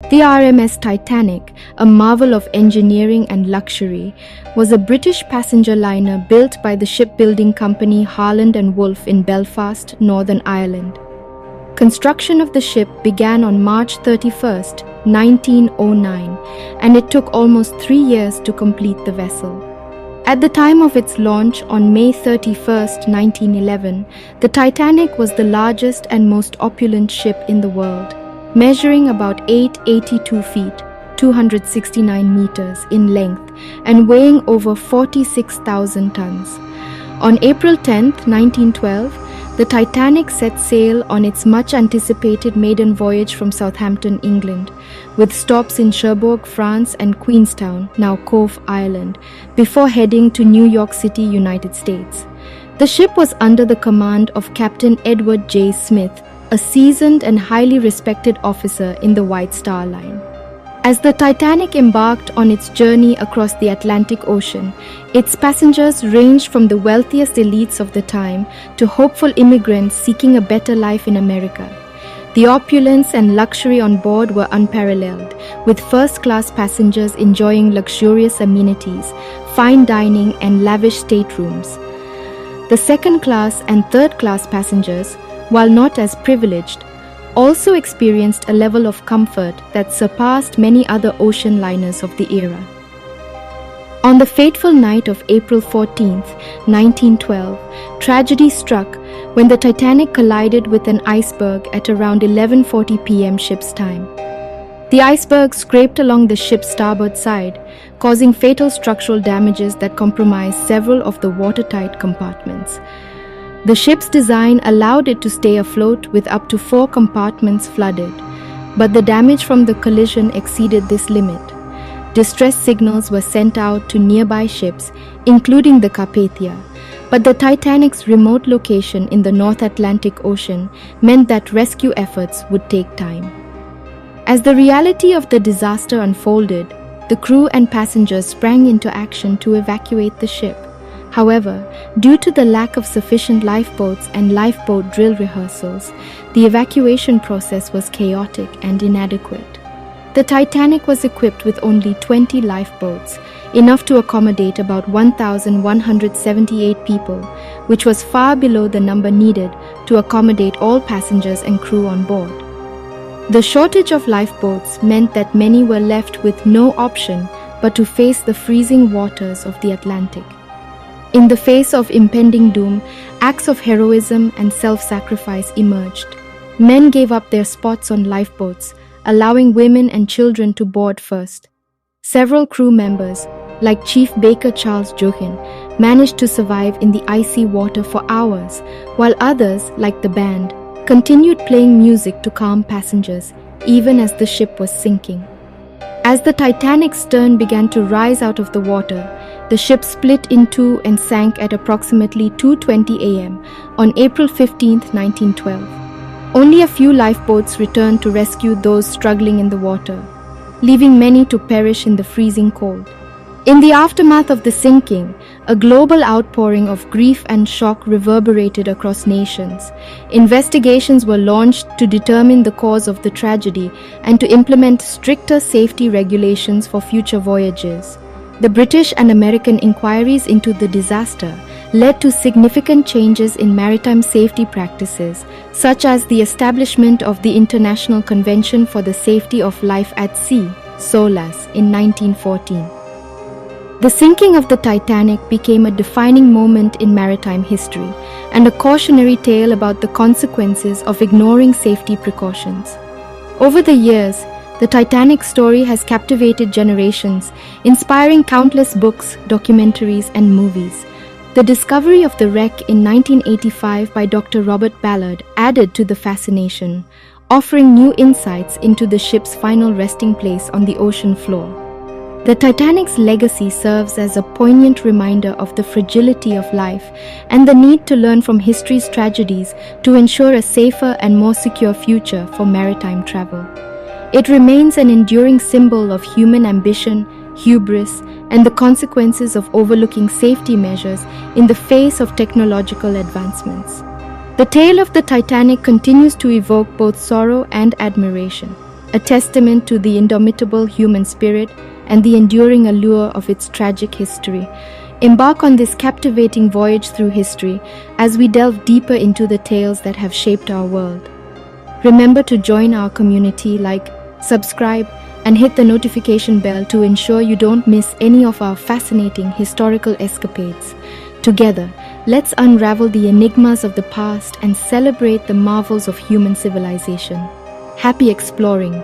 The RMS Titanic, a marvel of engineering and luxury, was a British passenger liner built by the shipbuilding company Harland and Wolff in Belfast, Northern Ireland. Construction of the ship began on March 31, 1909, and it took almost 3 years to complete the vessel. At the time of its launch on May 31, 1911, the Titanic was the largest and most opulent ship in the world, measuring about 882 feet, 269 meters in length, and weighing over 46,000 tons. On April 10, 1912, the Titanic set sail on its much-anticipated maiden voyage from Southampton, England, with stops in Cherbourg, France, and Queenstown, now Cove Island, before heading to New York City, United States. The ship was under the command of Captain Edward J. Smith, a seasoned and highly respected officer in the White Star Line. As the Titanic embarked on its journey across the Atlantic Ocean, its passengers ranged from the wealthiest elites of the time to hopeful immigrants seeking a better life in America. The opulence and luxury on board were unparalleled, with first-class passengers enjoying luxurious amenities, fine dining, and lavish staterooms. The second-class and third-class passengers, while not as privileged, also experienced a level of comfort that surpassed many other ocean liners of the era. On the fateful night of April 14, 1912, tragedy struck when the Titanic collided with an iceberg at around 11:40 p.m. ship's time. The iceberg scraped along the ship's starboard side, causing fatal structural damages that compromised several of the watertight compartments. The ship's design allowed it to stay afloat with up to 4 compartments flooded, but the damage from the collision exceeded this limit. Distress signals were sent out to nearby ships, including the Carpathia, but the Titanic's remote location in the North Atlantic Ocean meant that rescue efforts would take time. As the reality of the disaster unfolded, the crew and passengers sprang into action to evacuate the ship. However, due to the lack of sufficient lifeboats and lifeboat drill rehearsals, the evacuation process was chaotic and inadequate. The Titanic was equipped with only 20 lifeboats, enough to accommodate about 1,178 people, which was far below the number needed to accommodate all passengers and crew on board. The shortage of lifeboats meant that many were left with no option but to face the freezing waters of the Atlantic. In the face of impending doom, acts of heroism and self-sacrifice emerged. Men gave up their spots on lifeboats, allowing women and children to board first. Several crew members, like Chief Baker Charles Joughin, managed to survive in the icy water for hours, while others, like the band, continued playing music to calm passengers, even as the ship was sinking. As the Titanic's stern began to rise out of the water, the ship split in two and sank at approximately 2:20 a.m. on April 15, 1912. Only a few lifeboats returned to rescue those struggling in the water, leaving many to perish in the freezing cold. In the aftermath of the sinking, a global outpouring of grief and shock reverberated across nations. Investigations were launched to determine the cause of the tragedy and to implement stricter safety regulations for future voyages. The British and American inquiries into the disaster led to significant changes in maritime safety practices, such as the establishment of the International Convention for the Safety of Life at Sea, SOLAS, in 1914. The sinking of the Titanic became a defining moment in maritime history and a cautionary tale about the consequences of ignoring safety precautions. Over the years, the Titanic story has captivated generations, inspiring countless books, documentaries, and movies. The discovery of the wreck in 1985 by Dr. Robert Ballard added to the fascination, offering new insights into the ship's final resting place on the ocean floor. The Titanic's legacy serves as a poignant reminder of the fragility of life and the need to learn from history's tragedies to ensure a safer and more secure future for maritime travel. It remains an enduring symbol of human ambition, hubris, and the consequences of overlooking safety measures in the face of technological advancements. The tale of the Titanic continues to evoke both sorrow and admiration. a testament to the indomitable human spirit and the enduring allure of its tragic history. Embark on this captivating voyage through history as we delve deeper into the tales that have shaped our world. Remember to join our community, like, subscribe, and hit the notification bell to ensure you don't miss any of our fascinating historical escapades. Together, let's unravel the enigmas of the past and celebrate the marvels of human civilization. Happy exploring!